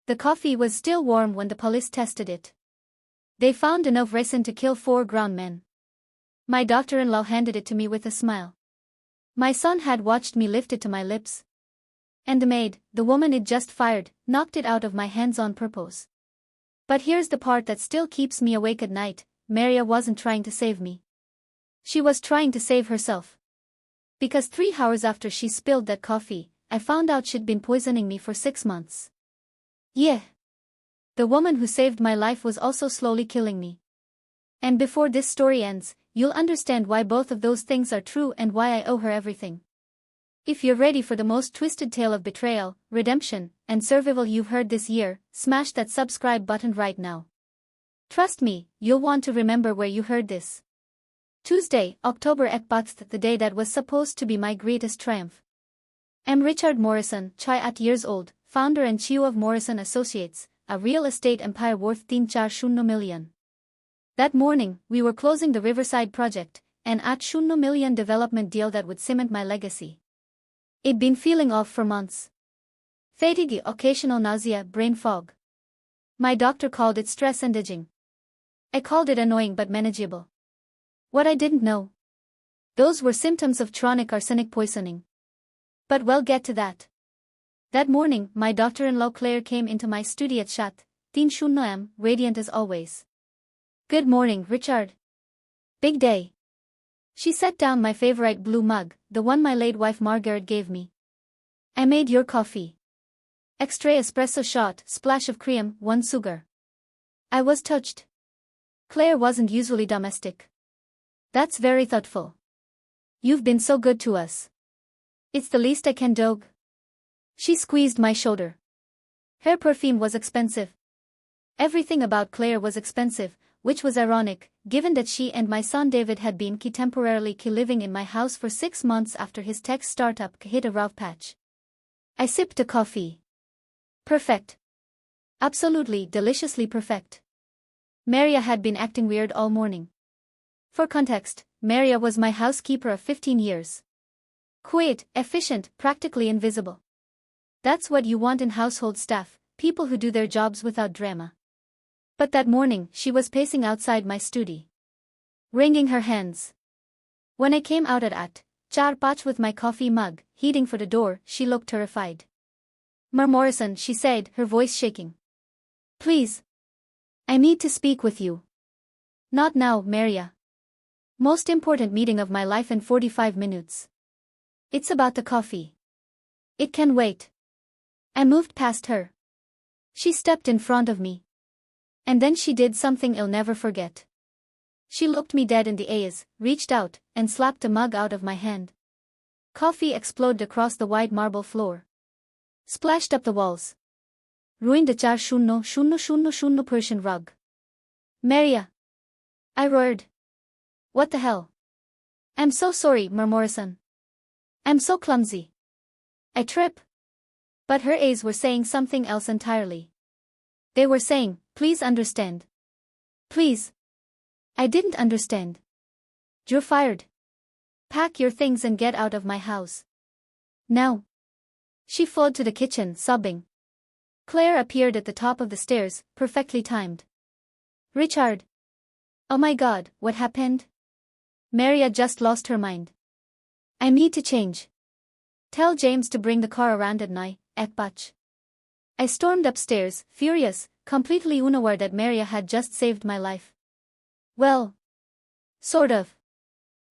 The coffee was still warm when the police tested it. They found enough ricin to kill 4 grown men. My daughter-in-law handed it to me with a smile. My son had watched me lift it to my lips. And the maid, the woman it just fired, knocked it out of my hands on purpose. But here's the part that still keeps me awake at night. Maria wasn't trying to save me. She was trying to save herself. Because 3 hours after she spilled that coffee, I found out she'd been poisoning me for 6 months. Yeah. The woman who saved my life was also slowly killing me. And before this story ends, you'll understand why both of those things are true and why I owe her everything. If you're ready for the most twisted tale of betrayal, redemption, and survival you've heard this year, smash that subscribe button right now. Trust me, you'll want to remember where you heard this. Tuesday, October 8th, the day that was supposed to be my greatest triumph. I'm Richard Morrison, 38 years old, founder and CEO of Morrison Associates, a real estate empire worth 3.0 million. That morning, we were closing the Riverside project, an 8 million development deal that would cement my legacy. It'd been feeling off for months. Fatigue, occasional nausea, brain fog. My doctor called it stress and aging. I called it annoying but manageable. What I didn't know. Those were symptoms of chronic arsenic poisoning. But we'll get to that. That morning, my daughter-in-law Claire came into my studio at 3:00 am, radiant as always. Good morning, Richard. Big day. She set down my favorite blue mug, the one my late wife Margaret gave me. I made your coffee. Extra espresso shot, splash of cream, 1 sugar. I was touched. Claire wasn't usually domestic. That's very thoughtful. You've been so good to us. It's the least I can do. She squeezed my shoulder. Her perfume was expensive. Everything about Claire was expensive, which was ironic, given that she and my son David had been temporarily living in my house for 6 months after his tech startup hit a rough patch. I sipped the coffee. Perfect. Absolutely deliciously perfect. Maria had been acting weird all morning. For context, Maria was my housekeeper of 15 years. Quiet, efficient, practically invisible. That's what you want in household staff, people who do their jobs without drama. But that morning, she was pacing outside my studio, wringing her hands. When I came out at 4:00 with my coffee mug, heading for the door, she looked terrified. Morrison, she said, her voice shaking. Please. I need to speak with you. Not now, Maria. Most important meeting of my life in 45 minutes. It's about the coffee. It can wait. I moved past her. She stepped in front of me. And then she did something I'll never forget. She looked me dead in the eyes, reached out, and slapped the mug out of my hand. Coffee exploded across the white marble floor. Splashed up the walls. Ruined the 400 Persian rug. Maria. I roared. What the hell? I'm so sorry, Morrison. I'm so clumsy. I trip. But her eyes were saying something else entirely. They were saying, please understand. Please. I didn't understand. You're fired. Pack your things and get out of my house. Now. She flowed to the kitchen, sobbing. Claire appeared at the top of the stairs, perfectly timed. Richard. Oh my God, what happened? Maria just lost her mind. I need to change. Tell James to bring the car around at 9:00. I stormed upstairs, furious, completely unaware that Maria had just saved my life. Well. Sort of.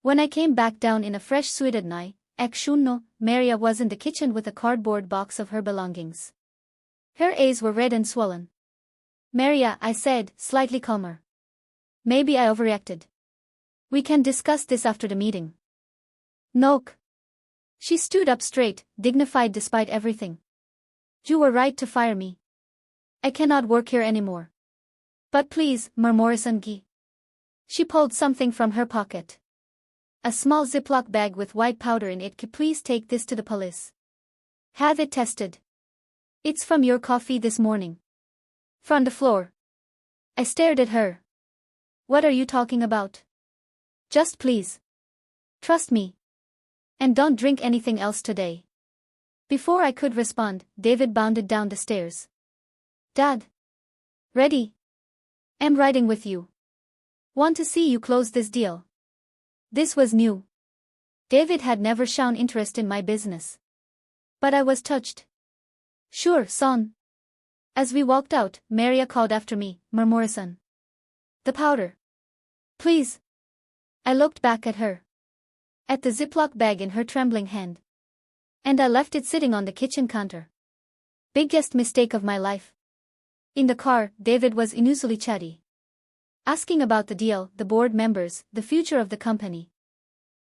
When I came back down in a fresh suit at 9:00, Maria was in the kitchen with a cardboard box of her belongings. Her eyes were red and swollen. Maria, I said, slightly calmer. Maybe I overreacted. We can discuss this after the meeting. Nope. She stood up straight, dignified despite everything. You were right to fire me. I cannot work here anymore. But please, Morrison. She pulled something from her pocket. A small Ziploc bag with white powder in it. Please take this to the police. Have it tested. It's from your coffee this morning. From the floor. I stared at her. What are you talking about? Just please. Trust me. And don't drink anything else today. Before I could respond, David bounded down the stairs. Dad. Ready? Am riding with you. Want to see you close this deal. This was new. David had never shown interest in my business. But I was touched. Sure, son. As we walked out, Maria called after me, Morrison. The powder. Please. I looked back at her. At the Ziploc bag in her trembling hand. And I left it sitting on the kitchen counter. Biggest mistake of my life. In the car, David was unusually chatty. Asking about the deal, the board members, the future of the company.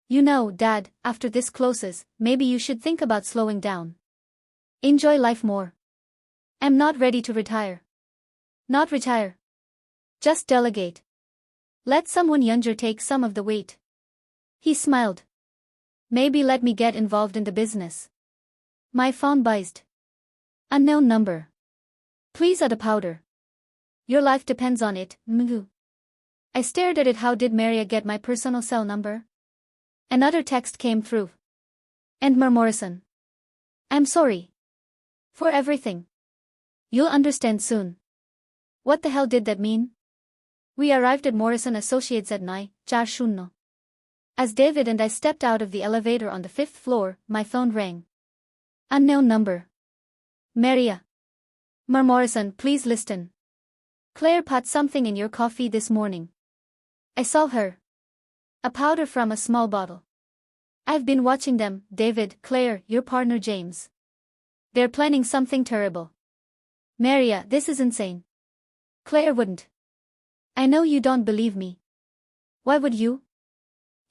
You know, Dad, after this closes, maybe you should think about slowing down. Enjoy life more. I'm not ready to retire. Not retire. Just delegate. Let someone younger take some of the weight. He smiled. Maybe let me get involved in the business. My phone buzzed. Unknown number. Please add a powder. Your life depends on it, Mgu. I stared at it. How did Maria get my personal cell number? Another text came through. And Morrison. I'm sorry. For everything. You'll understand soon. What the hell did that mean? We arrived at Morrison Associates at 9:00. As David and I stepped out of the elevator on the 5th floor, my phone rang. Unknown number. Maria. Morrison, please listen. Claire put something in your coffee this morning. I saw her. A powder from a small bottle. I've been watching them, David, Claire, your partner James. They're planning something terrible. Maria, this is insane. Claire wouldn't. I know you don't believe me. Why would you?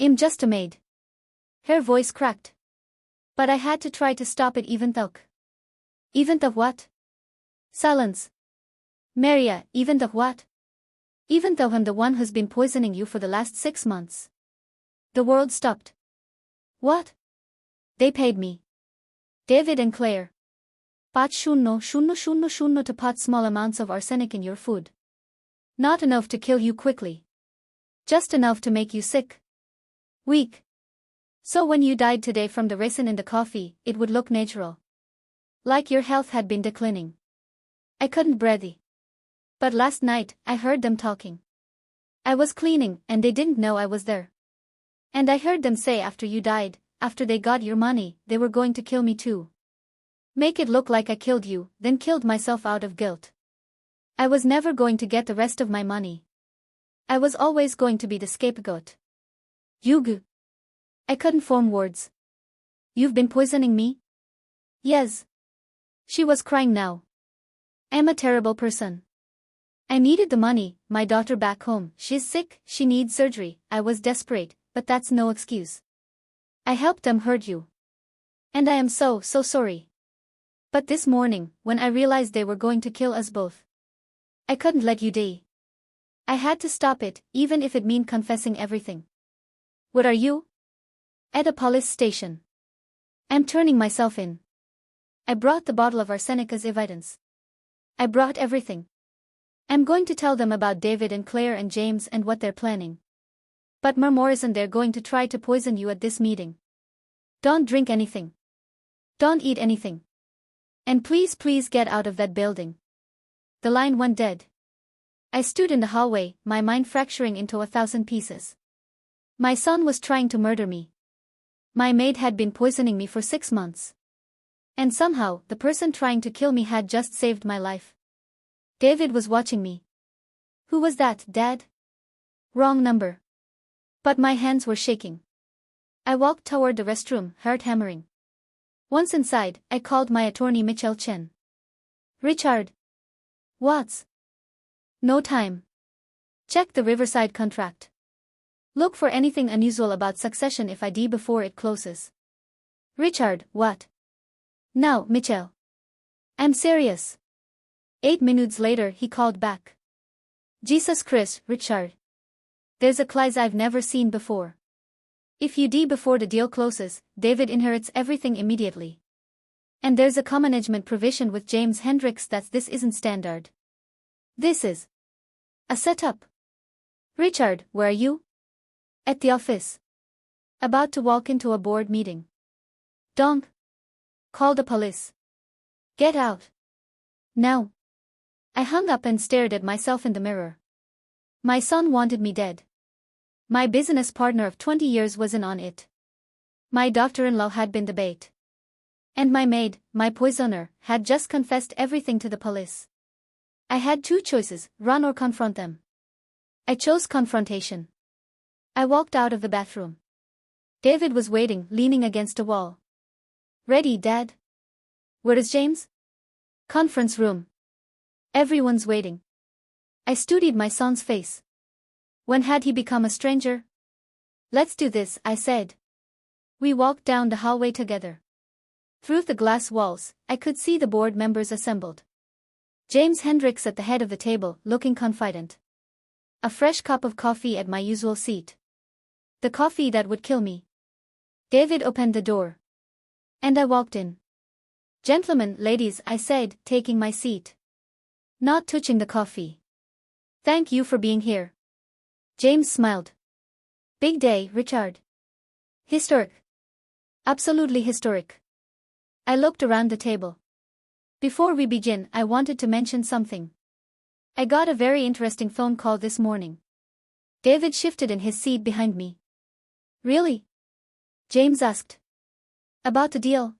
I'm just a maid. Her voice cracked. But I had to try to stop it even though. Even though what? Silence. Maria, even though what? Even though I'm the one who's been poisoning you for the last 6 months. The world stopped. What? They paid me. David and Claire. Pat shunno to put small amounts of arsenic in your food. Not enough to kill you quickly. Just enough to make you sick. Weak. So when you died today from the ricin in the coffee, it would look natural. Like your health had been declining. I couldn't breathe. But last night, I heard them talking. I was cleaning, and they didn't know I was there. And I heard them say after you died, after they got your money, they were going to kill me too. Make it look like I killed you, then killed myself out of guilt. I was never going to get the rest of my money. I was always going to be the scapegoat. Yugu. I couldn't form words. You've been poisoning me? Yes. She was crying now. I'm a terrible person. I needed the money, my daughter back home, she's sick, she needs surgery, I was desperate, but that's no excuse. I helped them hurt you. And I am so sorry. But this morning, when I realized they were going to kill us both, I couldn't let you die. I had to stop it, even if it meant confessing everything. What are you? At a police station. I'm turning myself in. I brought the bottle of arsenic as evidence. I brought everything. I'm going to tell them about David and Claire and James and what they're planning. But Morrison, they're going to try to poison you at this meeting. Don't drink anything. Don't eat anything. And please get out of that building. The line went dead. I stood in the hallway, my mind fracturing into 1,000 pieces. My son was trying to murder me. My maid had been poisoning me for 6 months. And somehow, the person trying to kill me had just saved my life. David was watching me. Who was that, Dad? Wrong number. But my hands were shaking. I walked toward the restroom, heart hammering. Once inside, I called my attorney Mitchell Chen. Richard. What's? No time. Check the Riverside contract. Look for anything unusual about succession if I die before it closes. Richard, what? Now, Mitchell. I'm serious. 8 minutes later he called back. Jesus Christ, Richard. There's a clause I've never seen before. If you die before the deal closes, David inherits everything immediately. And there's a co-management provision with James Hendricks that this isn't standard. This is a setup. Richard, where are you? At the office. About to walk into a board meeting. Don't. Call the police. Get out. Now. I hung up and stared at myself in the mirror. My son wanted me dead. My business partner of 20 years was in on it. My daughter-in-law had been the bait. And my maid, my poisoner, had just confessed everything to the police. I had two choices, run or confront them. I chose confrontation. I walked out of the bathroom. David was waiting, leaning against a wall. Ready, Dad? Where is James? Conference room. Everyone's waiting. I studied my son's face. When had he become a stranger? Let's do this, I said. We walked down the hallway together. Through the glass walls, I could see the board members assembled. James Hendricks at the head of the table, looking confident. A fresh cup of coffee at my usual seat. The coffee that would kill me. David opened the door. And I walked in. Gentlemen, ladies, I said, taking my seat. Not touching the coffee. Thank you for being here. James smiled. Big day, Richard. Historic. Absolutely historic. I looked around the table. Before we begin, I wanted to mention something. I got a very interesting phone call this morning. David shifted in his seat behind me. Really? James asked. About the deal?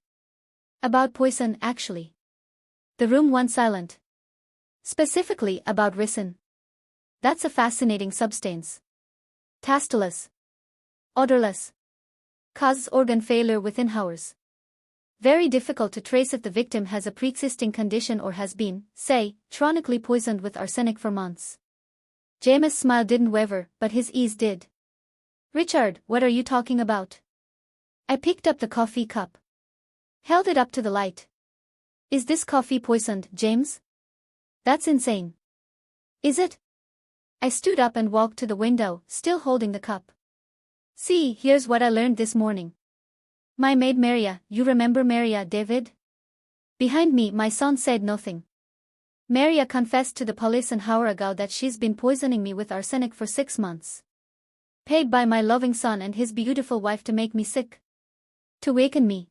About poison, actually. The room went silent. Specifically about ricin. That's a fascinating substance. Tasteless. Odorless. Causes organ failure within hours. Very difficult to trace if the victim has a pre-existing condition or has been, say, chronically poisoned with arsenic for months. James' smile didn't waver, but his ease did. Richard, what are you talking about? I picked up the coffee cup. Held it up to the light. Is this coffee poisoned, James? That's insane. Is it? I stood up and walked to the window, still holding the cup. See, here's what I learned this morning. My maid Maria, you remember Maria, David? Behind me, my son said nothing. Maria confessed to the police an hour ago that she's been poisoning me with arsenic for 6 months. Paid by my loving son and his beautiful wife to make me sick. To waken me.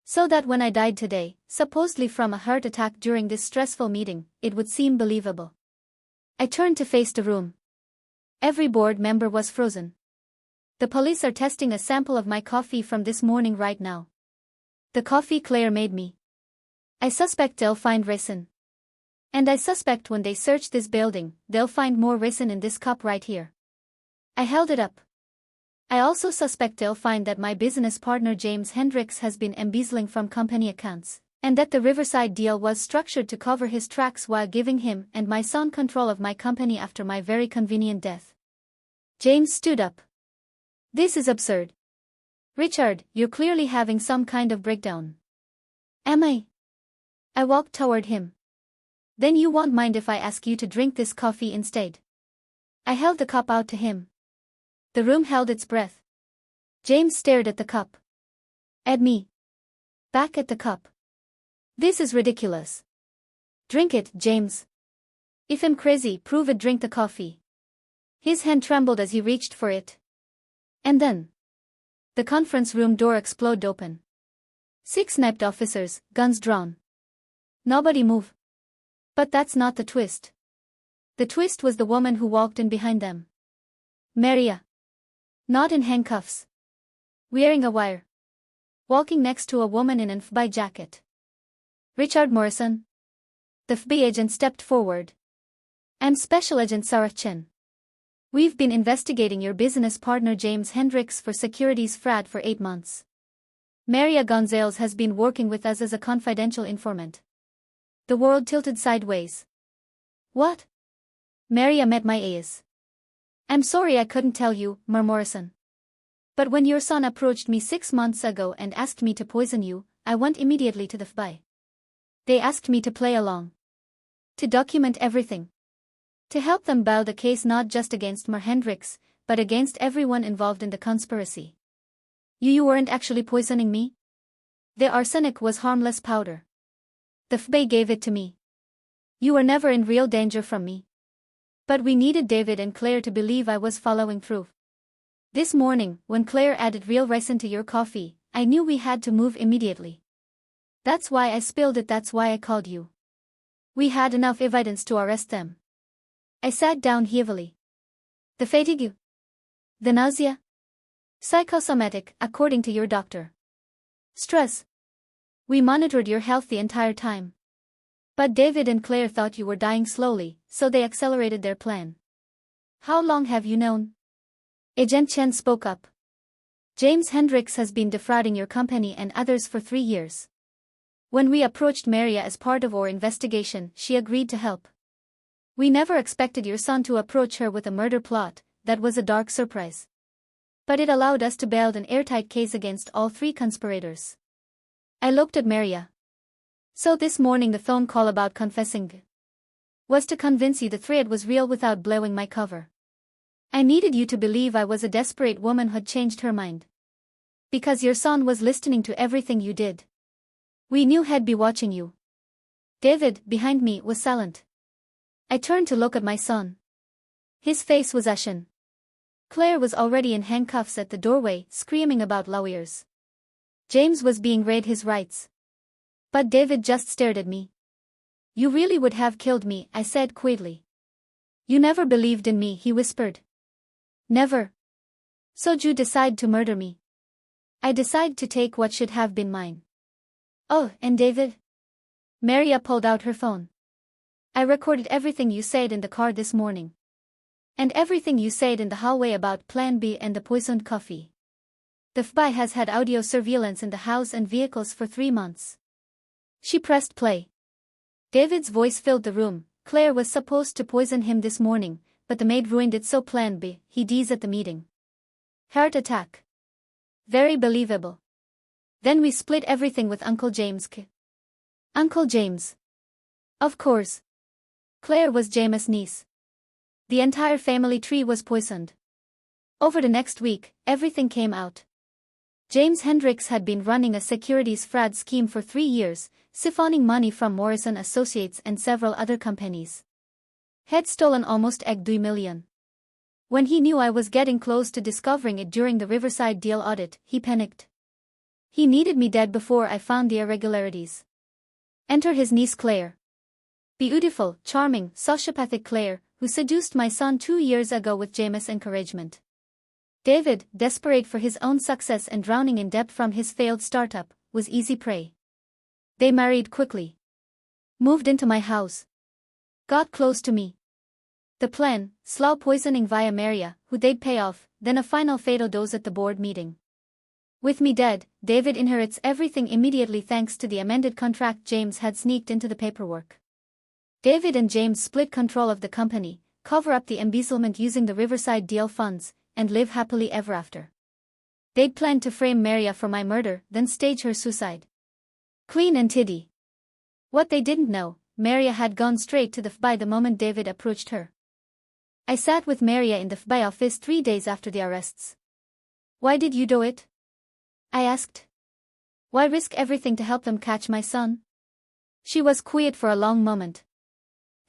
So that when I died today, supposedly from a heart attack during this stressful meeting, it would seem believable. I turned to face the room. Every board member was frozen. The police are testing a sample of my coffee from this morning right now. The coffee Claire made me. I suspect they'll find ricin. And I suspect when they search this building, they'll find more ricin in this cup right here. I held it up. I also suspect they'll find that my business partner James Hendricks has been embezzling from company accounts, and that the Riverside deal was structured to cover his tracks while giving him and my son control of my company after my very convenient death. James stood up. This is absurd. Richard, you're clearly having some kind of breakdown. Am I? I walked toward him. Then you won't mind if I ask you to drink this coffee instead. I held the cup out to him. The room held its breath. James stared at the cup. At me. Back at the cup. This is ridiculous. Drink it, James. If I'm crazy, prove it. Drink the coffee. His hand trembled as he reached for it. And then, the conference room door exploded open. 6 sniped officers, guns drawn. Nobody move. But that's not the twist. The twist was the woman who walked in behind them. Maria. Not in handcuffs. Wearing a wire. Walking next to a woman in an FBI jacket. Richard Morrison. The FBI agent stepped forward. I'm Special Agent Sarah Chen. We've been investigating your business partner James Hendricks for securities fraud for 8 months. Maria Gonzalez has been working with us as a confidential informant. The world tilted sideways. What? Maria met my eyes. I'm sorry I couldn't tell you, Morrison. But when your son approached me 6 months ago and asked me to poison you, I went immediately to the FBI. They asked me to play along. To document everything. To help them build a case not just against Hendricks, but against everyone involved in the conspiracy. You weren't actually poisoning me? The arsenic was harmless powder. The FBI gave it to me. You were never in real danger from me. But we needed David and Claire to believe I was following through. This morning, when Claire added real ricin to your coffee, I knew we had to move immediately. That's why I spilled it. That's why I called you. We had enough evidence to arrest them. I sat down heavily. The fatigue? The nausea? Psychosomatic, according to your doctor. Stress. We monitored your health the entire time. But David and Claire thought you were dying slowly, so they accelerated their plan. How long have you known? Agent Chen spoke up. James Hendricks has been defrauding your company and others for 3 years. When we approached Maria as part of our investigation, she agreed to help. We never expected your son to approach her with a murder plot. That was a dark surprise. But it allowed us to build an airtight case against all 3 conspirators. I looked at Maria. So this morning the phone call about confessing was to convince you the threat was real without blowing my cover. I needed you to believe I was a desperate woman who'd changed her mind. Because your son was listening to everything you did. We knew he'd be watching you. David, behind me, was silent. I turned to look at my son. His face was ashen. Claire was already in handcuffs at the doorway, screaming about lawyers. James was being read his rights. But David just stared at me. You really would have killed me, I said quietly. You never believed in me, he whispered. Never. So'd you decide to murder me? I decided to take what should have been mine. Oh, and David? Maria pulled out her phone. I recorded everything you said in the car this morning. And everything you said in the hallway about Plan B and the poisoned coffee. The FBI has had audio surveillance in the house and vehicles for 3 months. She pressed play. David's voice filled the room. Claire was supposed to poison him this morning, but the maid ruined it, so Plan B, he dies at the meeting. Heart attack. Very believable. Then we split everything with Uncle James. Uncle James. Of course. Claire was James' niece. The entire family tree was poisoned. Over the next week, everything came out. James Hendricks had been running a securities fraud scheme for 3 years, siphoning money from Morrison Associates and several other companies. Had stolen almost $2 million. When he knew I was getting close to discovering it during the Riverside DIL audit, he panicked. He needed me dead before I found the irregularities. Enter his niece Claire. Beautiful, charming, sociopathic Claire, who seduced my son 2 years ago with James' encouragement. David, desperate for his own success and drowning in debt from his failed startup, was easy prey. They married quickly. Moved into my house. Got close to me. The plan, slow poisoning via Maria, who they'd pay off, then a final fatal dose at the board meeting. With me dead, David inherits everything immediately thanks to the amended contract James had sneaked into the paperwork. David and James split control of the company, cover up the embezzlement using the Riverside DIL funds, and live happily ever after. They'd planned to frame Maria for my murder, then stage her suicide. Clean and tidy. What they didn't know, Maria had gone straight to the FBI the moment David approached her. I sat with Maria in the FBI office 3 days after the arrests. Why did you do it? I asked. Why risk everything to help them catch my son? She was quiet for a long moment.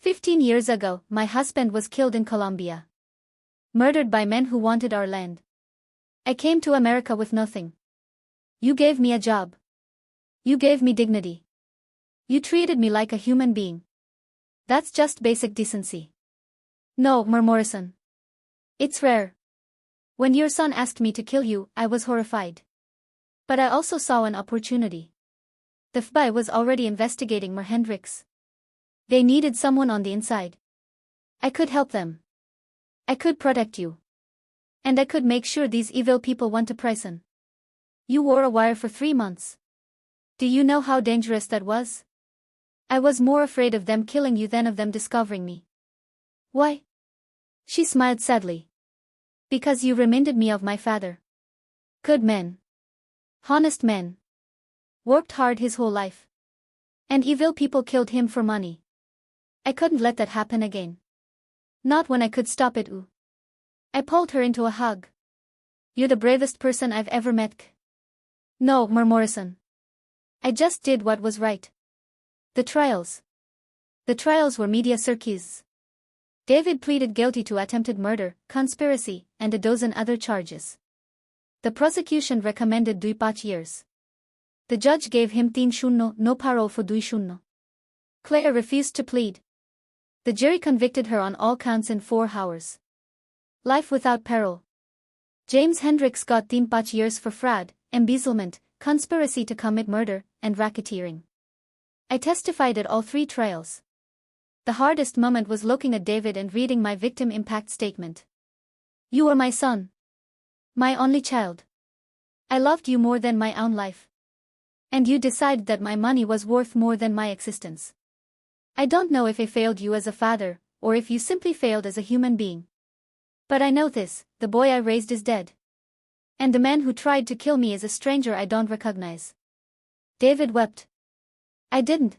15 years ago, my husband was killed in Colombia. Murdered by men who wanted our land. I came to America with nothing. You gave me a job. You gave me dignity. You treated me like a human being. That's just basic decency. No, Morrison. It's rare. When your son asked me to kill you, I was horrified. But I also saw an opportunity. The FBI was already investigating Hendricks. They needed someone on the inside. I could help them. I could protect you. And I could make sure these evil people went to prison. You wore a wire for 3 months. Do you know how dangerous that was? I was more afraid of them killing you than of them discovering me. Why? She smiled sadly. Because you reminded me of my father. Good man. Honest man. Worked hard his whole life. And evil people killed him for money. I couldn't let that happen again. Not when I could stop it. Ooh. I pulled her into a hug. You're the bravest person I've ever met. No, Morrison. I just did what was right. The trials. The trials were media circus. David pleaded guilty to attempted murder, conspiracy, and a dozen other charges. The prosecution recommended 2 years. The judge gave him 3 no parole for 2. Claire refused to plead. The jury convicted her on all counts in 4 hours. Life without parole. James Hendricks got 13 years for fraud, embezzlement, conspiracy to commit murder, and racketeering. I testified at all 3 trials. The hardest moment was looking at David and reading my victim impact statement. You were my son. My only child. I loved you more than my own life. And you decided that my money was worth more than my existence. I don't know if I failed you as a father, or if you simply failed as a human being. But I know this, the boy I raised is dead. And the man who tried to kill me is a stranger I don't recognize. David wept. I didn't.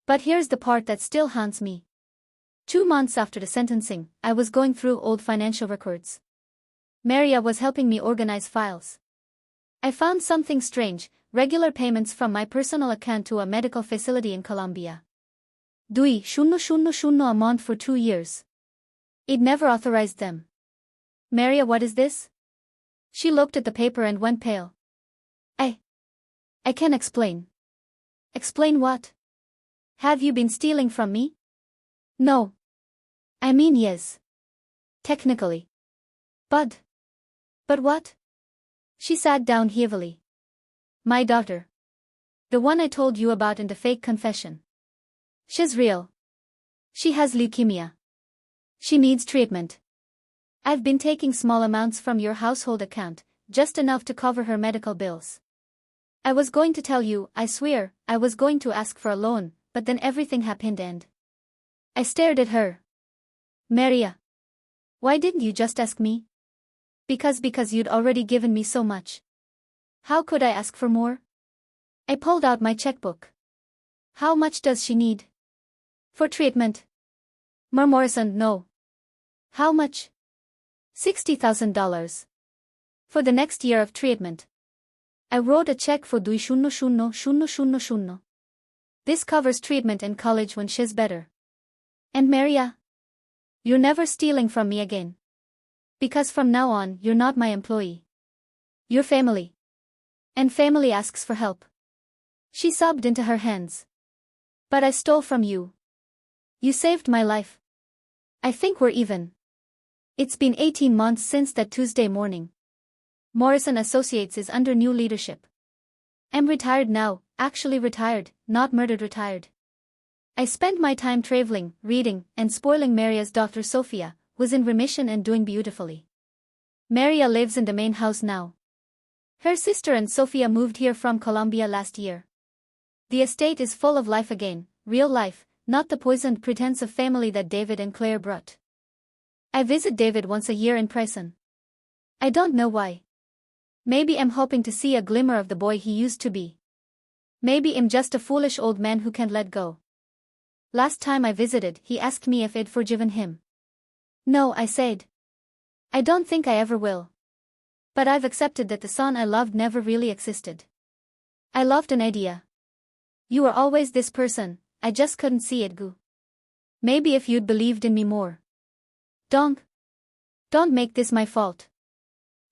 But here's the part that still haunts me. 2 months after the sentencing, I was going through old financial records. Maria was helping me organize files. I found something strange, regular payments from my personal account to a medical facility in Colombia. $000 a month for 2 years. It never authorized them. Maria, what is this? She looked at the paper and went pale. I can't explain. Explain what? Have you been stealing from me? No. I mean yes. Technically. But what? She sat down heavily. My daughter. The one I told you about in the fake confession. She's real. She has leukemia. She needs treatment. I've been taking small amounts from your household account, just enough to cover her medical bills. I was going to tell you, I swear, I was going to ask for a loan, but then everything happened and... I stared at her. Maria. Why didn't you just ask me? Because you'd already given me so much. How could I ask for more? I pulled out my checkbook. How much does she need? For treatment? Morrison, no. How much? $60,000. For the next year of treatment. I wrote a check for $200,000. This covers treatment and college when she's better. And Maria? You're never stealing from me again. Because from now on, you're not my employee. You're family. And family asks for help. She sobbed into her hands. But I stole from you. You saved my life. I think we're even. It's been 18 months since that Tuesday morning. Morrison Associates is under new leadership. I'm retired now, actually retired, not murdered retired. I spent my time traveling, reading, and spoiling Maria's daughter Sophia, who's in remission and doing beautifully. Maria lives in the main house now. Her sister and Sophia moved here from Colombia last year. The estate is full of life again, real life, not the poisoned pretense of family that David and Claire brought. I visit David once a year in prison. I don't know why. Maybe I'm hoping to see a glimmer of the boy he used to be. Maybe I'm just a foolish old man who can't let go. Last time I visited, he asked me if I'd forgiven him. No, I said. I don't think I ever will. But I've accepted that the son I loved never really existed. I loved an idea. You were always this person, I just couldn't see it go. Maybe if you'd believed in me more. Don't make this my fault.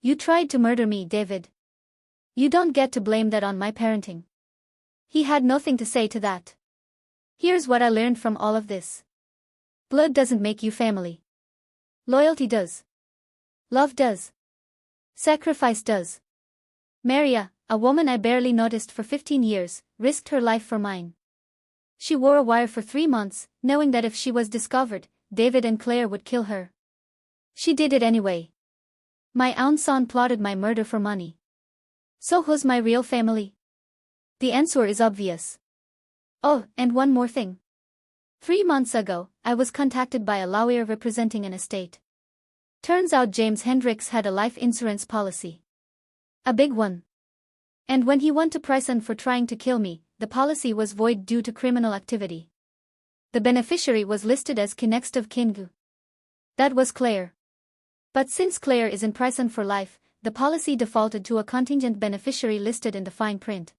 You tried to murder me, David. You don't get to blame that on my parenting. He had nothing to say to that. Here's what I learned from all of this. Blood doesn't make you family. Loyalty does. Love does. Sacrifice does. Maria, a woman I barely noticed for 15 years, risked her life for mine. She wore a wire for 3 months, knowing that if she was discovered, David and Claire would kill her. She did it anyway. My own son plotted my murder for money. So who's my real family? The answer is obvious. Oh, and one more thing. 3 months ago, I was contacted by a lawyer representing an estate. Turns out James Hendricks had a life insurance policy. A big one. And when he went to prison for trying to kill me, the policy was void due to criminal activity. The beneficiary was listed as next of kin. That was Claire. But since Claire is in prison for life, the policy defaulted to a contingent beneficiary listed in the fine print.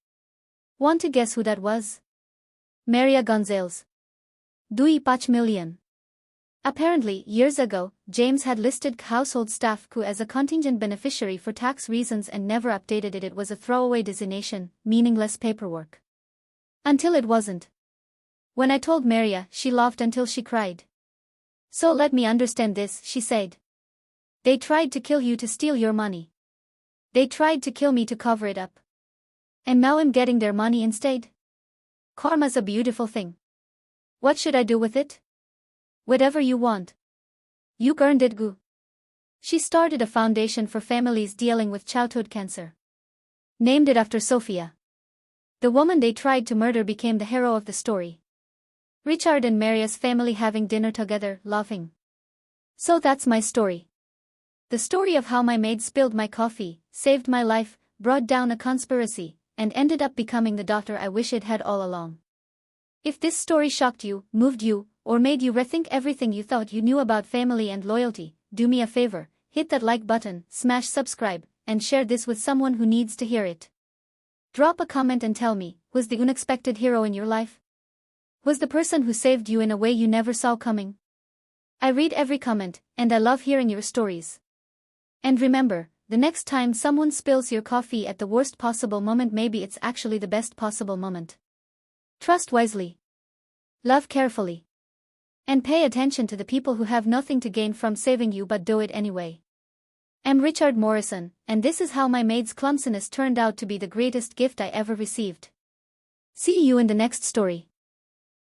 Want to guess who that was? Maria Gonzalez. $2.5 million. Apparently, years ago, James had listed household staff as a contingent beneficiary for tax reasons and never updated it. It was a throwaway designation, meaningless paperwork. Until it wasn't. When I told Maria, she laughed until she cried. So let me understand this, she said. They tried to kill you to steal your money. They tried to kill me to cover it up. And now I'm getting their money instead? Karma's a beautiful thing. What should I do with it? Whatever you want. You earned it, Gu. She started a foundation for families dealing with childhood cancer. Named it after Sophia. The woman they tried to murder became the hero of the story. Richard and Maria's family having dinner together, laughing. So that's my story. The story of how my maid spilled my coffee, saved my life, brought down a conspiracy, and ended up becoming the daughter I wish it had all along. If this story shocked you, moved you, or made you rethink everything you thought you knew about family and loyalty, do me a favor, hit that like button, smash subscribe, and share this with someone who needs to hear it. Drop a comment and tell me, who's the unexpected hero in your life? Was the person who saved you in a way you never saw coming? I read every comment, and I love hearing your stories. And remember, the next time someone spills your coffee at the worst possible moment, maybe it's actually the best possible moment. Trust wisely. Love carefully. And pay attention to the people who have nothing to gain from saving you but do it anyway. I'm Richard Morrison, and this is how my maid's clumsiness turned out to be the greatest gift I ever received. See you in the next story.